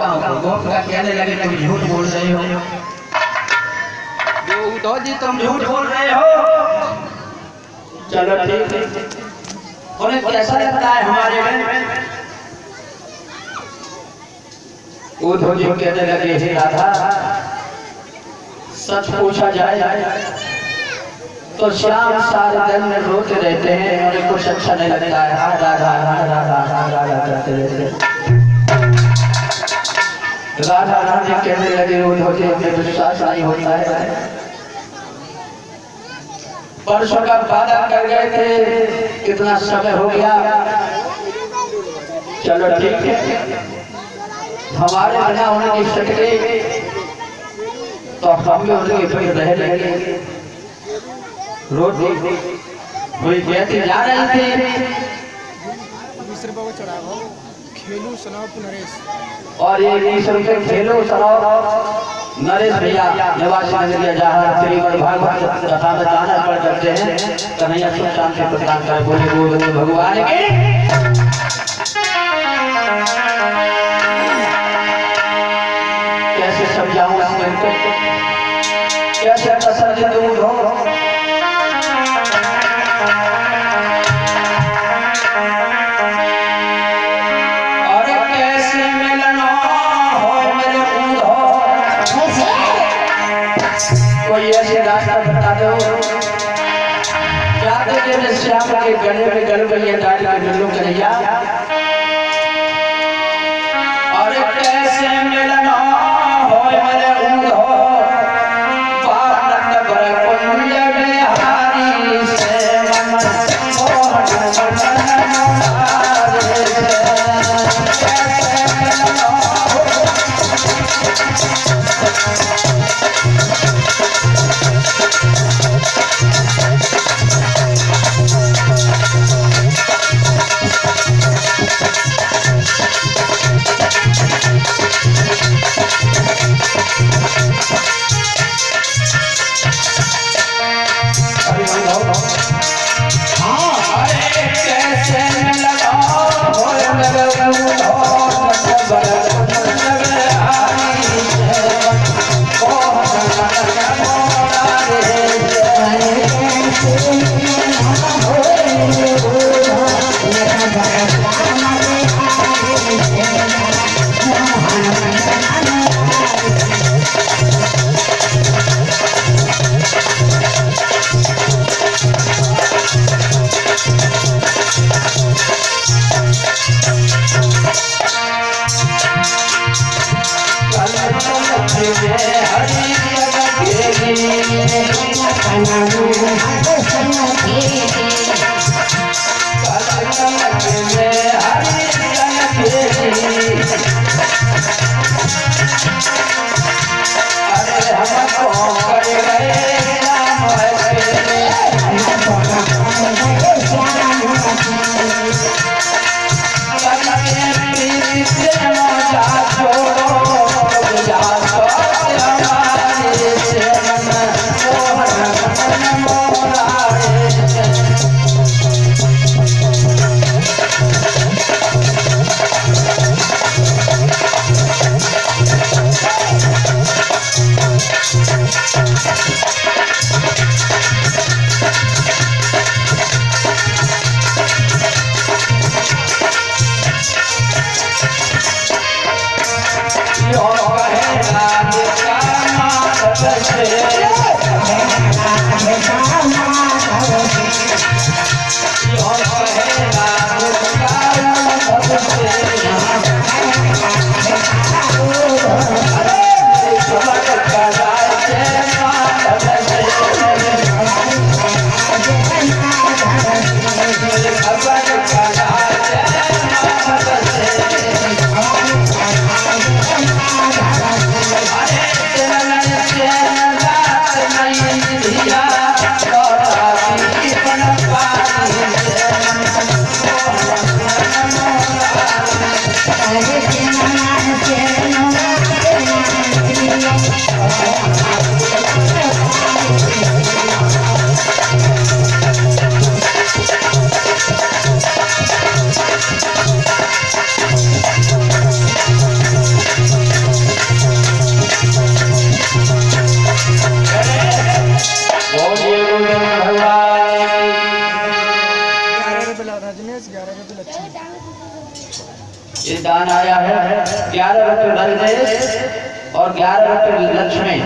गोपिका कहने लगे तुम झूठ बोल रहे हो, उद्धव जी तुम झूठ बोल रहे हो। चलो ठीक, उन्हें कैसा लगता है हमारे में? उद्धव जी कहने लगे हे राधा, सच पूछा जाए तो श्याम सारे दिन रोते रहते हैं, उन्हें कुछ अच्छा नहीं लगता है। राधा राधा राधा राधा करते रहते। राधा रानी कहने लगे उद्धव जी हमें विश्वास नहीं होता है, परसों का वादा कर गए थे, कितना समय हो गया। चलो ठीक है, हमारे बिना होने नहीं सकते तो हम भी उनके फिर रह लेंगे। रोज कोई कहते जा रहे थे और ये 20 रुपये खेलो सुनाओ नरेश भैया निवासी नजरिया जहाँ श्रीमद् भागवत कथा में गाना पढ़ करते हैं। कन्हैया सुख शांति प्रदान कर बोले गोविंद भगवान के। कैसे समझाऊं इसको, कैसे तसल्ली दूर हो। श्याम के गले में गल गई डाल के मिलो कन्हैया, और कैसे मिलना हो मेरे उद्धव, पारंग बर कुंज बिहारी से मन मोहन ये दान आया है 11 रुपये नरदेश और 11 रुपये लक्ष्मी।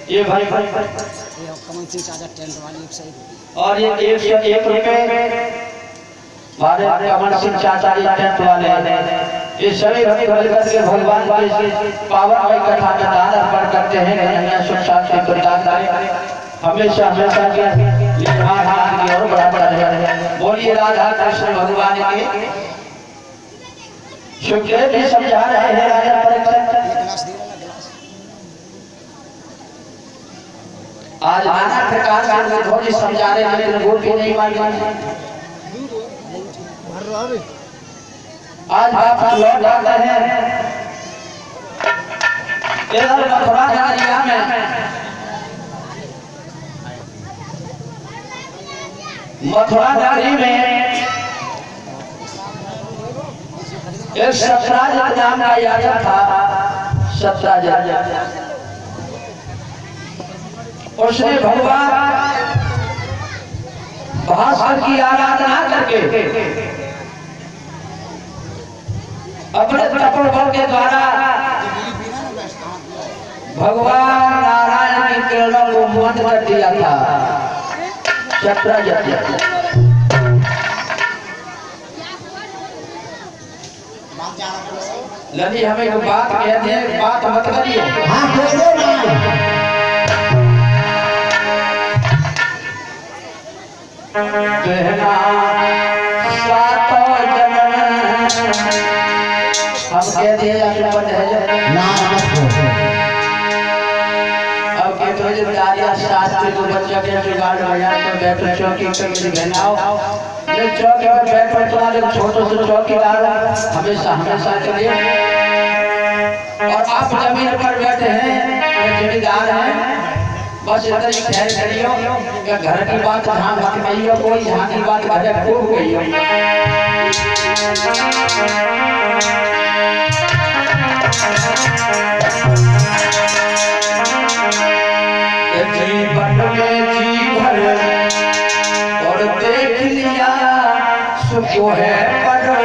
ये भाई और ये 101 रुपये हमारे कमल सिंह चाचा जी टेंट वाले। ये सभी भक्त मिलकर के भगवान के पावन कथा का दान अर्पण करते हैं। सुख शांति प्रदान करें, हमेशा हमेशा के निर्माण की ओर बढ़ाता रहे। बोलिए राधा कृष्ण भगवान के। सुखदेव जी समझा रहे हैं राजा परीक्षित। आज नाना प्रकार से विधि समझा रहे हैं, लेकिन गोपी नहीं मानी। आज बाप लौट आते हैं इधर मथुरा नगरिया में। मथुरा नगरी में एक सतराजित नाम का याजक था। सतराजित उसने भगवान भास्कर की आराधना करके अपने तपोबल के द्वारा भगवान नारायण की किरणों को बंद कर दिया था। लली हमें एक बात कहते हैं, बात मत करियो। हाँ कहना सातों जन्म हम कह दिए अब के तो शास्त्र को बच्चा के जुगाड़ बजा के बैठो चौकी पे बनाओ। ये चौकी पे बैठो तुम्हारे छोटे से चौकीदार हमेशा हमेशा के लिए। और आप जमीन पर बैठे हैं, जमींदार हैं, बस इधर ही ठहर खड़ियो। घर की बात जहाँ मत कहियो, कोई जहाँ की बात घर खूब कहियो। जीवन में जी भर और देख लिया सुख है बड़े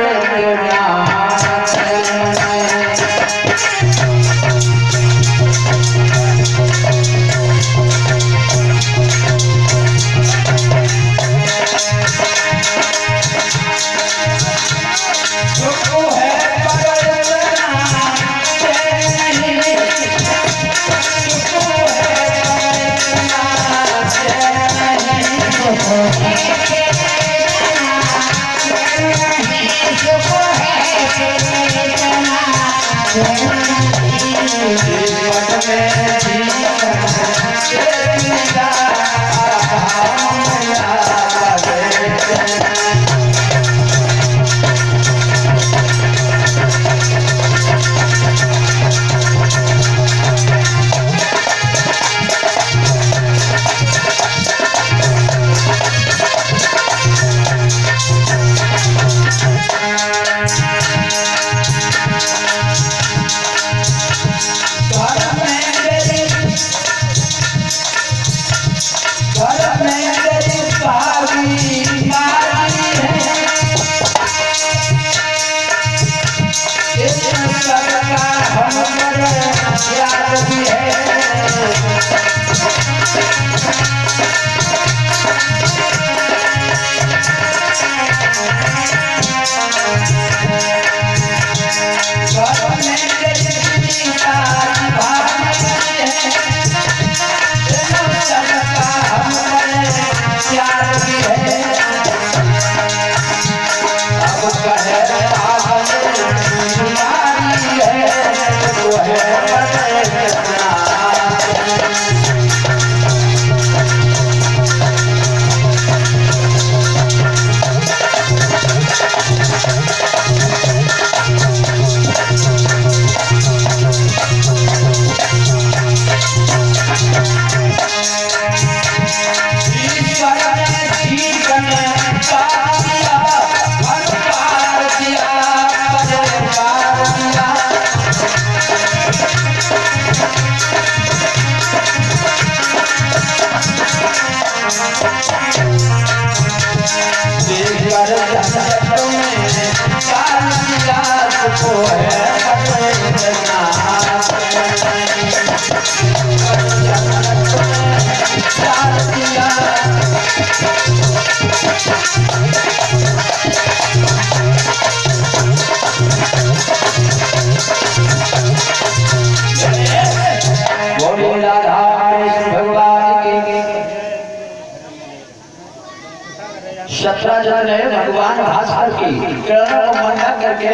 शतराज ने भगवान भास्कर की किरणों को मंडन करके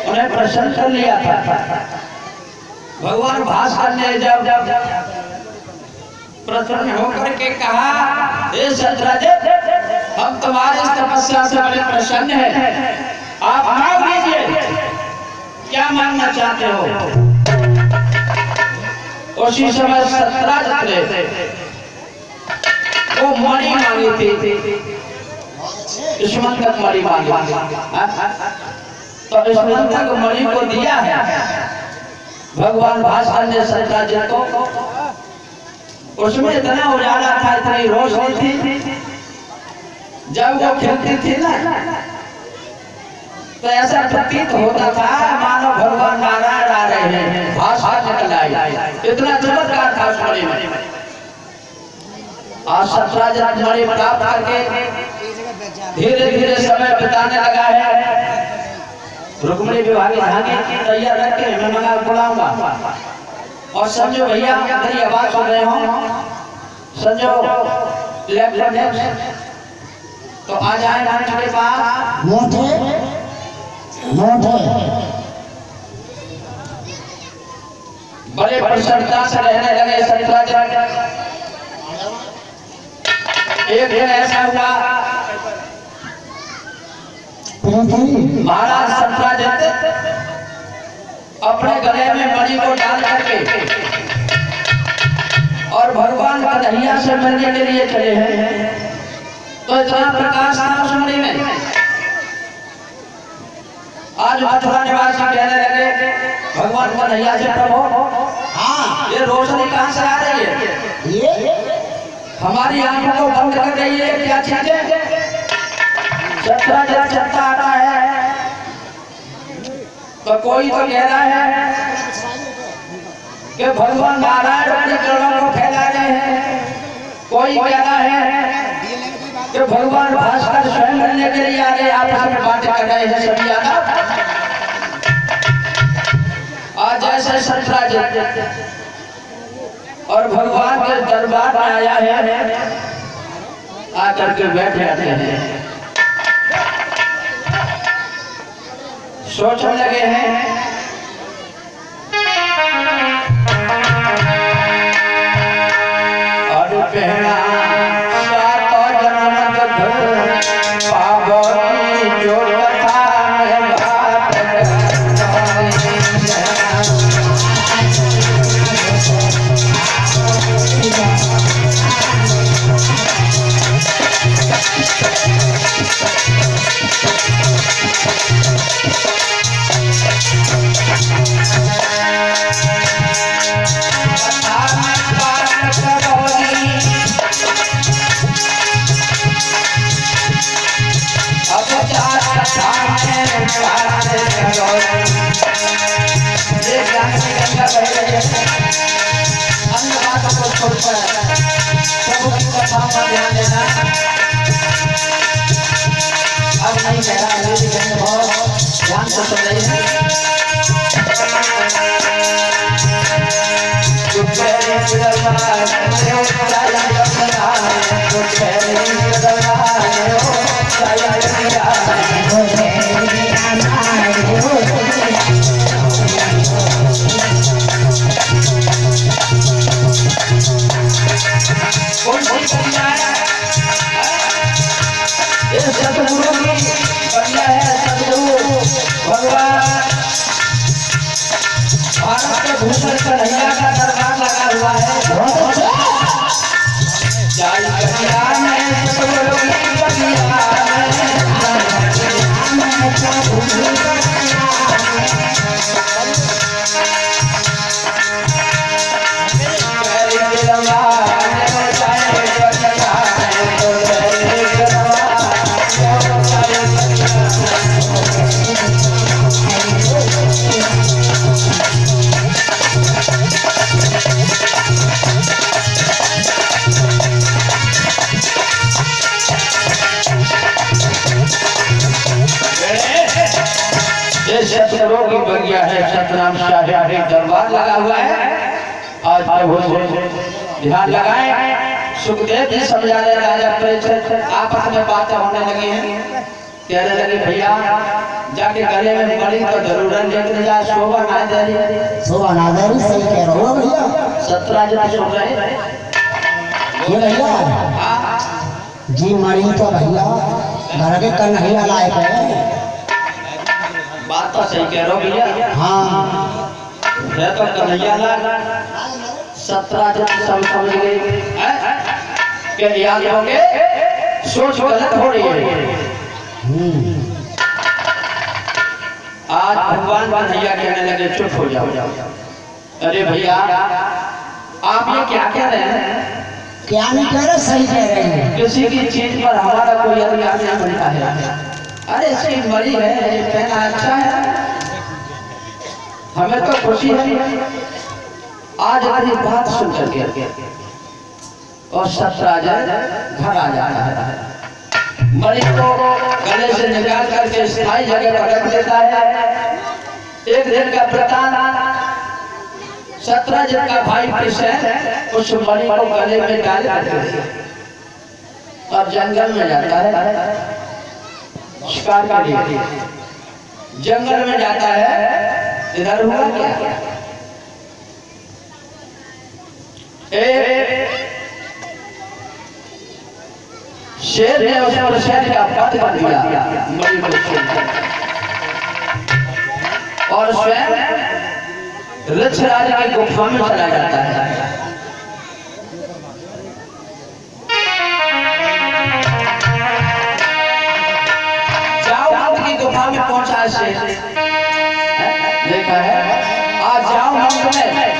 उन्हें प्रसन्न कर लिया था। भगवान भास्कर ने जब प्रसन्न होकर के कहा, हे शतराज, हम तुम्हारी इस तपस्या से बड़े प्रसन्न हैं, आप मांग लीजिए, क्या मांगना चाहते हो। उसी समय शतराज ने वो मणि मांगी थी, स्मंतक मणि मांगी, तो स्मंतक मणि को दिया है भगवान भास्कर ने शतराज को। उसमें इतना उजाला था, इतनी रोशनी थी, जब वो खेलती थी ना तो ऐसा प्रतीत होता था मानो भगवान नारायण आ रहे हैं, भास्कर निकल आई, इतना चमत्कार था उस मणि में। आज शतराज मणि प्राप्त करके धीरे धीरे समय बिताने लगा है। रुक्मिणी विवाह की तैयार रख के मैं मंगा बुलाऊंगा। और संजो भैया मेरी आवाज सुन रहे हो, संजो लेफ्ट तो आ जाए मंच के पास। बड़े प्रसन्नता से रहने लगे शतराज। एक दिन ऐसा हुआ, महाराज शतराज अपने गले में मणि को डाल करके और भगवान कन्हैया से मिलने के लिए चले हैं। तो इतना प्रकाश था उस मणि में। आज मथुरा निवासी कहने लगे भगवान कन्हैया से, प्रभु हाँ ये रोशनी कहाँ से आ रही है, ये हमारी आंखों को बंद कर रही है, क्या चीज है। शतराज जब चलता आता है तो कोई तो कह रहा है कि भगवान नारायण अपनी किरणों को फैला रहे हैं, कोई कह रहा है कि भगवान भास्कर स्वयं मिलने के लिए आ रहे, आपस में बातें कर रहे हैं सभी यादव। आज ऐसे शतराज और भगवान के दरबार में आया है, आकर के बैठ जाते हैं, सोचने लगे हैं और पहना सातों जन्म पावनी जो कथा में बात ध्यान देना। अब नहीं कह रहा ध्यान से सुन रही है। सतगुरु की बढ़िया है, सतगुरु भगवान भारत के भूषण कन्हैया का दरबार लगा हुआ है। जय कल्याण है सतगुरु की बढ़िया शतरों की बगिया है, सतनाम शाही दरबार लगा हुआ है। आज प्रभु ध्यान लगाएं, सुखदेव जी समझा रहे राजा परीक्षित, आपस में बातें होने लगी हैं। कहने लगे भैया जाके गले में मणि को जरूर लेकर जा, शोभा ना दे रही। शोभा ना दे रही, सही कह रहे हो भैया। सतराजित सुन रहे ये भैया जी मणि तो भैया घर के कन्हैया लायक है। बात तो सही कह रहे हो भैया। हाँ है तो कन्हैया लाल। सतराजित सब समझ गए कि याद होंगे सोच गलत हो रही है। आज भगवान कन्हैया कहने लगे चुप हो जाओ। अरे भैया आप ये क्या कह रहे हैं? क्या नहीं कह रहे, सही कह रहे हैं। किसी की चीज पर हमारा कोई अधिकार नहीं बनता है। अरे इसकी मरी है, ये कहना अच्छा है, हमें तो खुशी है आज हमारी बात सुन करके। और सतराजित घर आ जाता है, मणि को गले से निकाल करके स्थायी जगह पर रख देता है। एक दिन का वृतांत, सतराजित का भाई कृष्ण उस मणि को गले में डाल करके और जंगल में जाता है शिकार के लिए। जंगल में जाता है, इधर हुआ क्या? शेर ने उस पर शेर का पद कर दिया मणि को और स्वयं ऋक्षराज की गुफा में चला जाता है। जाओ की गुफा में पहुंचा शेर, देखा है आज जाओ मंत्र में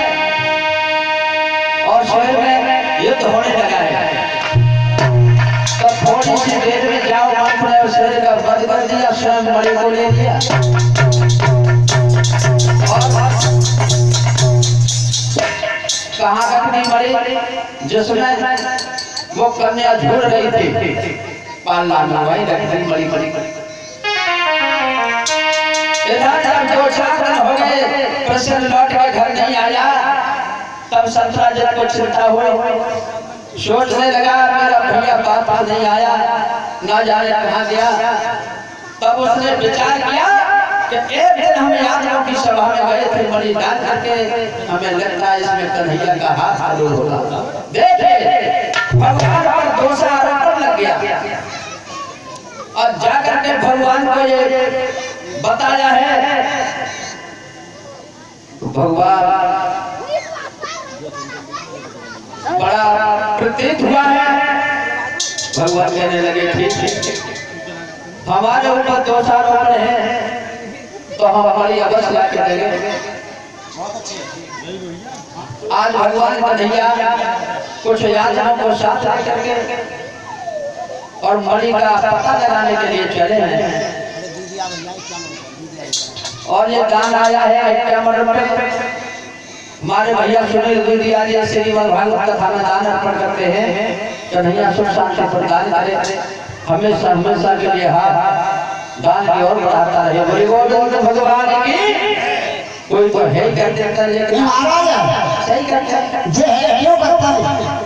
और शेर में युद्ध होने लगा है। तो थोड़ी सी देर में जाओ मंत्र ने शेर का वध कर दिया, स्वयं मणि को ले लिया और कहाँ रख दी मणि जिसमें वो कन्या झूल रही थी, पालना में वही रख दी मणि। इधर जब 2-4 दिन हो गए कृष्ण लौट के घर नहीं आया, तब सतराजित को चिंता हुई। सोचने लगा मेरा भैया बाप नहीं आया, ना जाने कहाँ गया। तब उसने विचार किया कि एक दिन हम यादवों की सभा में गए थे, मणि डाल करके हमें लगता है इसमें कन्हैया का हाथ जरूर होगा। देखे भगवान पर दोषारोपण लग गया और जाकर के भगवान को ये बताया है। भगवान बड़ा प्रतीत हुआ है। भगवान कहने लगे ठीक हमारे ऊपर दोषारोपण है तो हम हमारी अवश्य ला के देंगे। आज भगवान कन्हैया कुछ यादवों को साथ लेकर के और मणि का पता लगाने के लिए चले हैं और ये दान आया है हमारे भैया सुनील दीदी आदि श्रीमद् भागवत कथा में दान अर्पण करते हैं। कन्हैया सुख शांति प्रदान करे, हमेशा हमेशा के लिए दान की ओर बढ़ाता रहे। बोली गोविंद भगवान की। कोई तो है कर देता लेकिन महाराज सही कहते हैं, जे है क्यों करता है?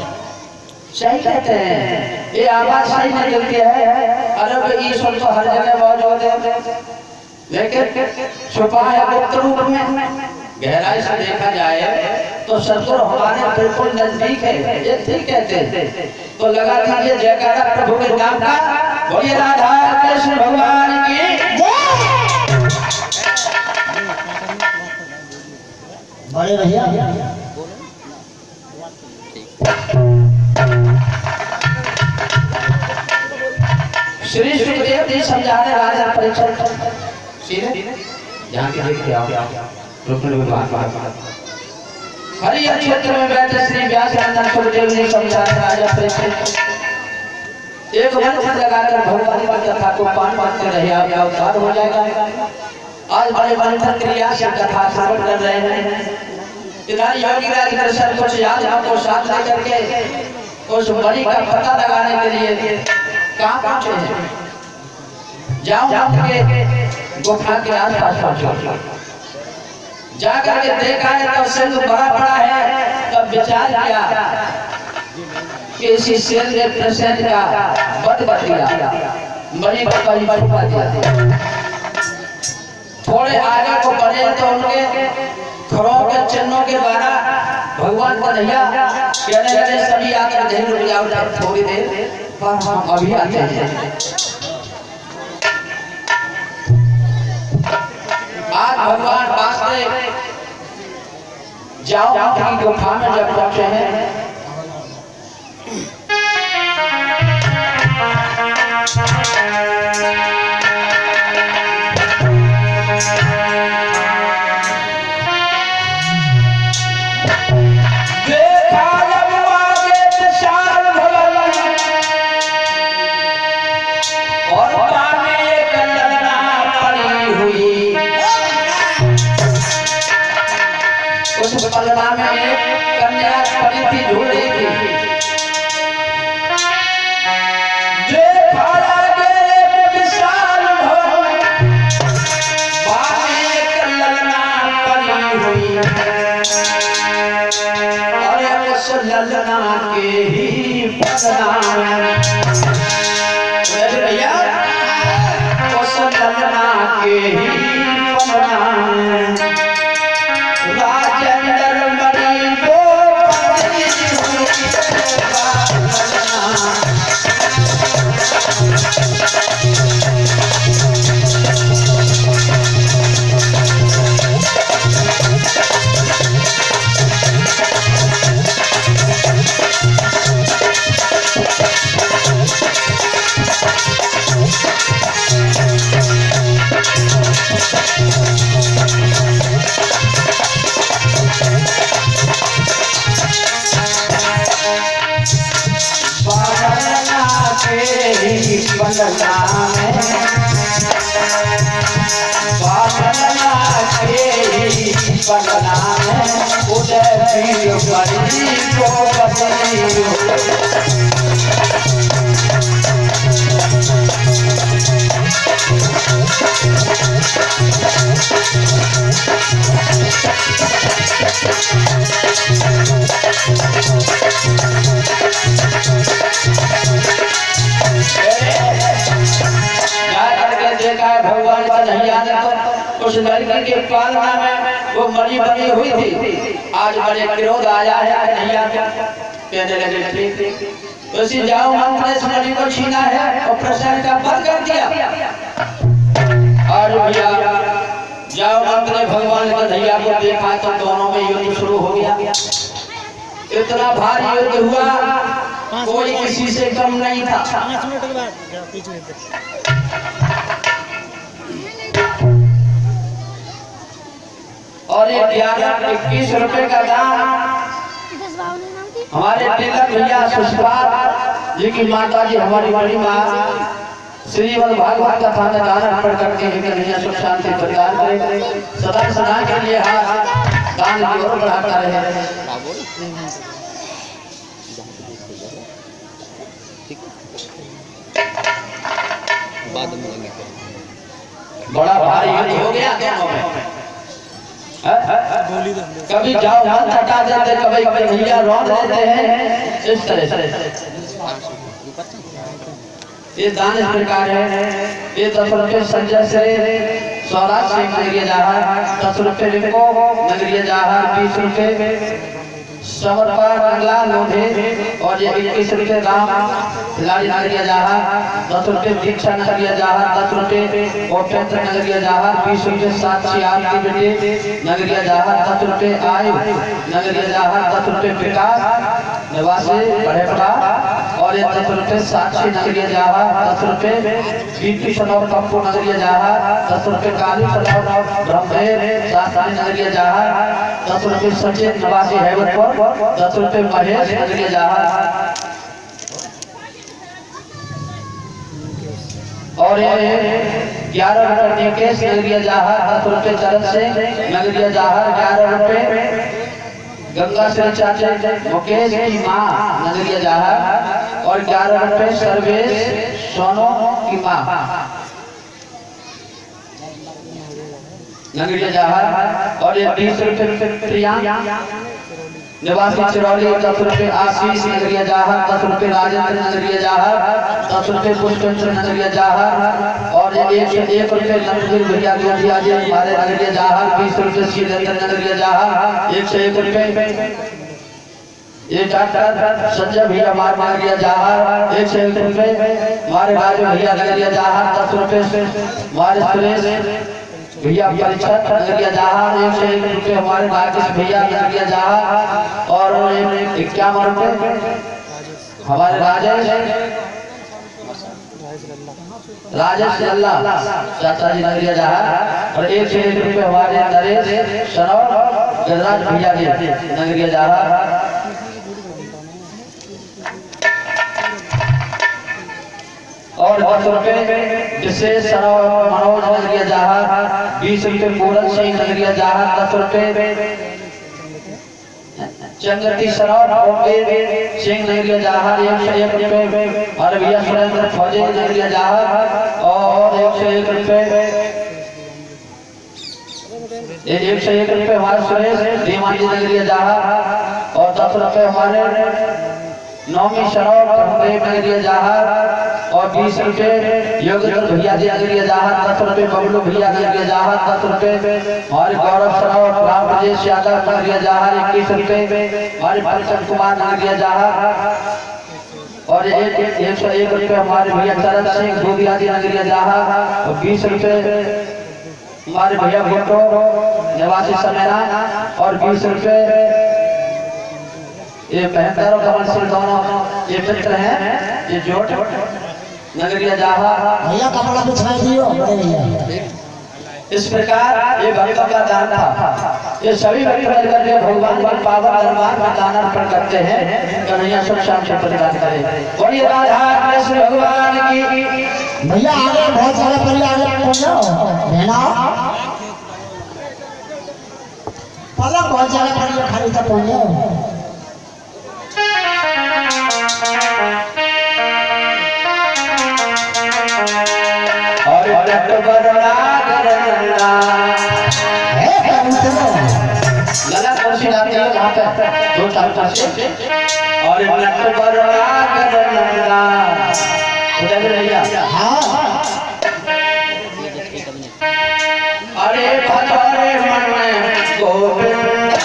सही कहते हैं, ये आवाज सही नहीं चलती है। अरे ईश्वर तो हर जगह मौजूद है, लेकिन छुपा है गुप्त रूप में। गहराई से देखा जाए तो सतगुरु हमारे बिल्कुल नजदीक है, ये ठीक कहते हैं। तो लगा दीजिए जयकारा प्रभु के नाम का। बोलिए राधा कृष्ण भगवान की जय। बड़े भैया श्री सुखदेव जी समझा रहे राजा परीक्षित सीधे जहाँ के देखते आओ हरियर क्षेत्र में बैठे श्री व्यास नंदन सुखदेव जी समझा रहे राजा परीक्षित। एक वंश लगाकर भगवान की कथा को पान करते रहे, आपका उद्धार हो जाएगा। आज बड़े मंथन क्रिया से कथा श्रवण कर रहे हैं। इधर योगी राज कृष्ण कुछ यादवों को साथ लेकर के उस मणि का पता लगाने के लिए कहाँ पहुंचे हैं? जाओ के गुफा के आसपास पहुंचो। जाकर के देखा है तो सिंह बड़ा बड़ा है। तब विचार किया कि किसी शेर ने प्रसेंट का बद कर दिया, मरी को कहीं छुपा दिया। थोड़े आगे को बढ़े तो उनके घरों के चिन्हों के द्वारा भगवान कन्हैया कहने लगे सभी आकर देर रुक जाओ थोड़ी देर पर हम अभी आते हैं। आज भगवान वासुदेव जाओ की गुफा में जब पहुंचे हैं पलड़ा में एक कन्या पड़ी थी, झूल रही थी। देखा आगे विशाल भवन, बाहर एक ललना पड़ी हुई। अरे उस ललना के ही पलड़ा भैया, उस ललना के ही पलड़ा राजेंद्र मणि को भगवान कन्हैया ने तो उस लड़की के पालना में वो मरी बनी हुई थी। आज बड़े क्रोध आया है कन्हैया कहने लगे ठीक उसी जाओ मंत्र इस मरी को छीना है और प्रसन्न का वध कर दिया। और भैया जाओ मंत्र भगवान कन्हैया को देखा तो दोनों में युद्ध शुरू हो गया। इतना भारी युद्ध हुआ कोई किसी से कम नहीं था। और ये 11-21 रुपए का दाम हमारे तिलक भैया सुष्पाल जी की माता जी हमारी बड़ी माँ श्रीमद् भागवत कथा में दान अर्पण करके कन्हैया सुख शांति प्रदान करे, सदा सदा के लिए हाथ दान की ओर बढ़ाता रहे। बड़ा भारी युद्ध हो गया दोनों में। कभी जाओ मन हटा देते, कभी कन्हैया रौंद देते हैं। इस तरह से ये दान इस प्रकार है। ये 10 रुपये संजय से स्वराज से नगरीय जहार, 10 रुपये रिको नगरीय जहार, 20 रुपये समर्पा कंगला लोधे और ये 21 रुपये राम खिलाड़ी नगरीय जहार, 10 रुपये दीक्षा नगरीय जहार, 10 रुपये ओपेंद्र नगरीय जहार, 20 रुपये साक्षी आपकी बेटे नगरीय जहार, 10 रुपये आयु नगरीय जहार, 10 रुपये विकास निवासी बढ़ेपड़ा और ये 10 रुपये साक्षी नगरीय जहार, 10 रुपये बीपी सनौर पप्पू नगरीय जहार, 10 रुपये काली सनौर ब्रह्मेर शास्त्री नगरीय जहार, 10 रुपये सचिन निवासी हैवतपुर, 10 रुपये महेश नगरीय जहार। और ये 11 रुपये निकेश नगरीय जहार, 10 रुपये चरण सिंह नगरीय जहार, 11 रुपये गंगा श्री चाचा मुकेश की माँ नगरीय जहार और 11 रुपये सर्वेश सोनो की माँ नगरीय जहार और ये 20 रुपये प्रिया निवासी चिरौली 10 रुपये आशीष नगरिया जहार 10 रुपये राजेंद्र नगरिया जहार 10 रुपये पुष्पेंद्र नगरिया जहार और 1 रुपये नंदगिर भैया गोधिया जी हमारे नगरिया जहार 20 रुपये श्रीधर नगरिया जहार 101 रुपये ये डॉक्टर संजय भैया मार नगरिया जहार 101 रुपये हमारे राजू भैया नगरिया जहार 10 रुपये हमारे सुरेश भैया परिषद नगरिया जहार 101 रुपये हमारे राकेश भैया नगरिया जहार और 51 रुपये हमारे राजेश लल्ला चाचा जी नगरिया जहार और 101 रुपये हमारे नरेश सनौर गजराज भैया जी नगरिया जहार और 10 रुपये विशेष मनोज नगरिया जहार 20 रुपये पूरन सिंह नगरिया जहार 10 रुपये चंद्रती सनौर सिंह नगरिया जहार 101 रुपये और भैया सुरेंद्र फौजी नगरिया जहार और 101 रुपये 101 रुपये हमारे सुरेश धीमान जी नगरिया जहार और 10 रुपये हमारे नौमी सनौर नगरिया जहार और 20 रुपये योगेंद्र भैया जी नगरिया जहार 10 रुपये बबलू भैया नगरिया जहार 10 रुपये हमारे गौरव सनौर राम राजेश यादव नगरिया जहार 21 रुपये हमारे परिचन कुमार नगरिया जहार और 101 रुपये हमारे भैया चरण सिंह दूधिया जी नगरिया जहार और 20 रुपये हमारे भैया भुट्टो निवासी समेरा और 20 रुपये ये बहनदारों कमल सिंह दोनों ये मित्र हैं ये जोट नगरिया जहार भैया कपड़ा बिछा दियो बड़े भैया। इस प्रकार ये भक्तों का दान था। ये सभी भक्त मिलकर के भगवान के पावन दरबार में दान अर्पण करते हैं। कन्हैया सुख शाम से प्रदान करे। बोलिए राधा कृष्ण भगवान की। भैया आगे बहुत सारे परिवार पहुंचो बहना पलक बहुत सारे परिवार खाली तक पहुंचो और लला कुर्सी लाते हैं वहाँ पे 2 साल से और अरे भजरे मन गोविंदा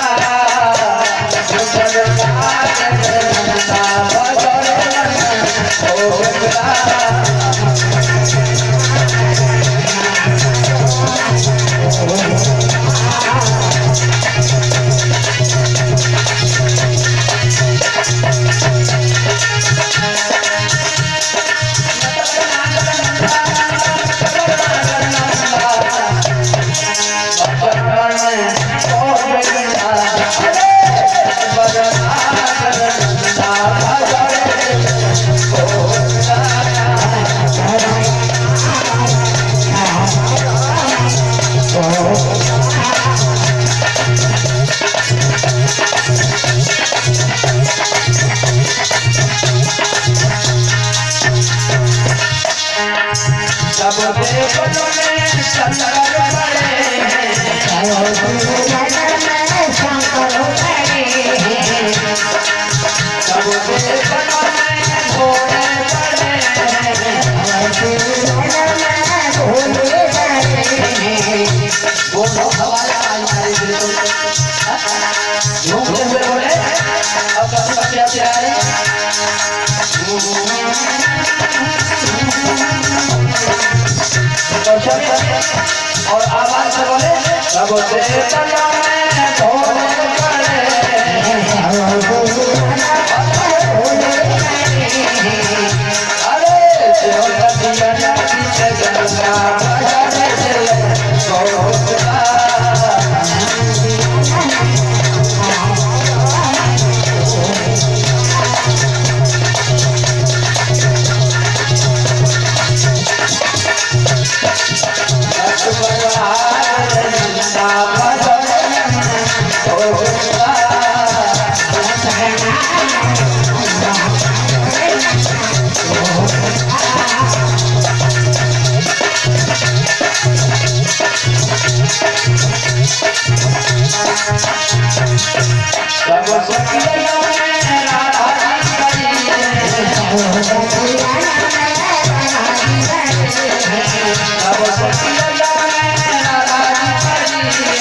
और आवाज से बोले सब सब सखिया में राधा जी खड़ी है सब सखिया में राधा जी खड़ी है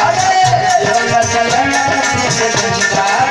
अरे जब चलन से तुझका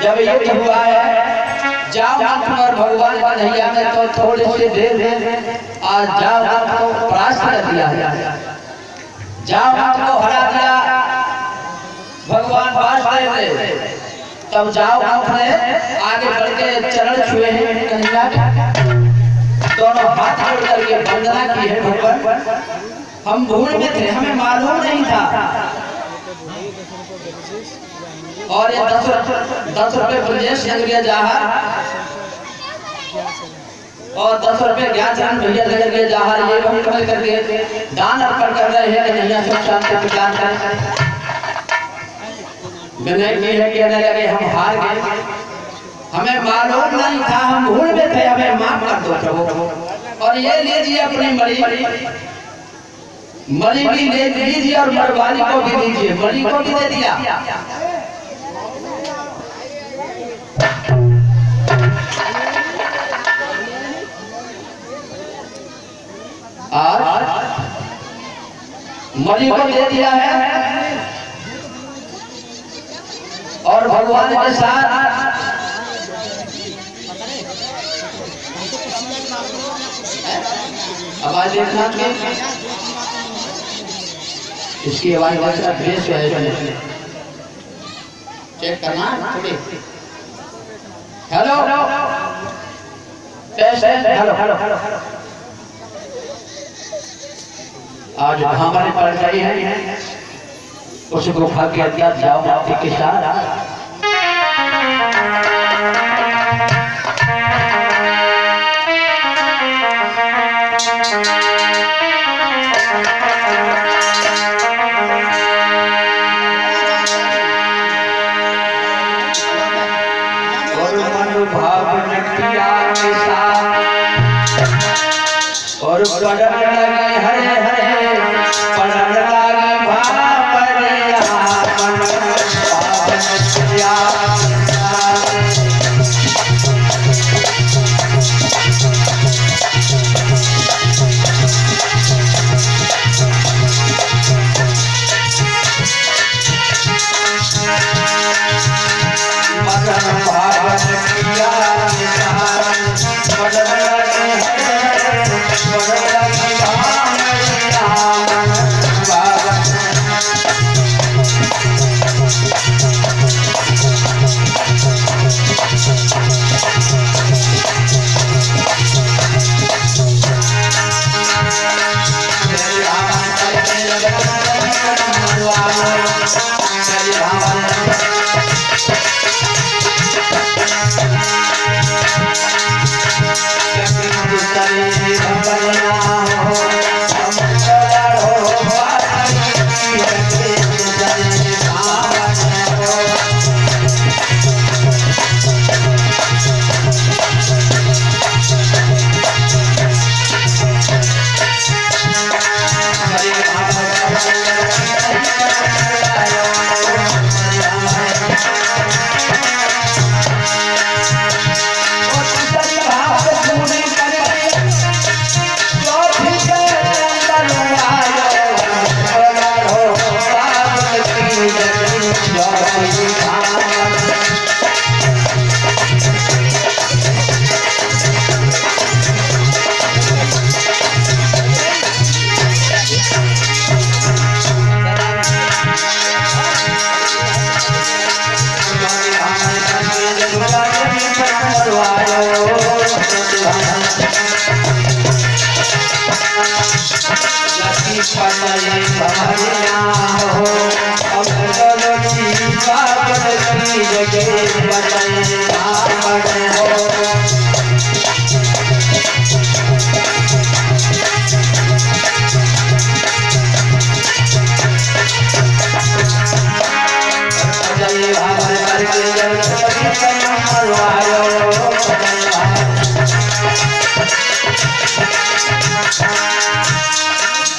जब ये हुआ है जाओ और भगवान का नैया में तो थोड़े से दे और जाओ तो प्राश्त कर दिया जाओ को हरा दिया भगवान पास दे तब जाओ ने आगे बढ़ के चरण छुए हैं कन्हैया दोनों हाथ जोड़ करके वंदना की है भगवान हम भूल में थे हमें मालूम नहीं था और ये 10 रुपए ब्रजेश नगरिया जहार और 10 रुपए ज्ञान भैया नगरिया जहार ये हम कमल करके दान अर्पण कर रहे हैं कि नैया सुख शांति प्रदान करें मैंने ये है कहने लगे हम हार गए हमें मालूम नहीं था हम भूल में थे हमें माफ कर दो प्रभु और ये लीजिए अपनी मरी भी ले लीजिए और मरवाली को भी दीजिए मरी को भी दे दिया आज मरी को दे दिया है और भगवान के साथ आवाज देखना इसकी आवाज वैसा फ्रेश है चेक करना हेलो हेलो आज हमारे पर गई है उस गुफा के अंदर जाओ माते के साथ और मनोभाव नटिया के साथ और पढ़ने लगे हरे हरे पढ़ने लगे भापरिया मनोभाव नटिया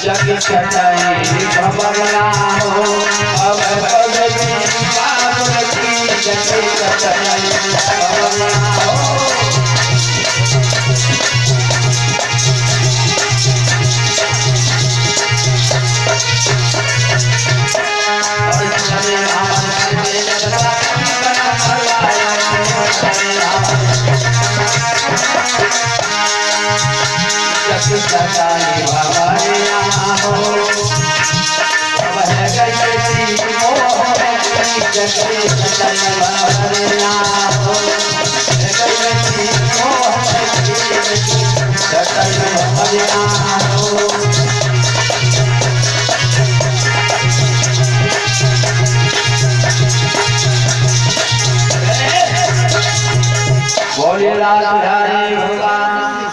जग चटाई भवना हो अब भगवी बाबुल की जग चटाई भवना हो और चले आमन के जगला जग चटाई भवना हो वह गई मोह जग चटाई भवना हो गई मोह चटाई भवना हो बोलिए लाल बिहारी भगवान।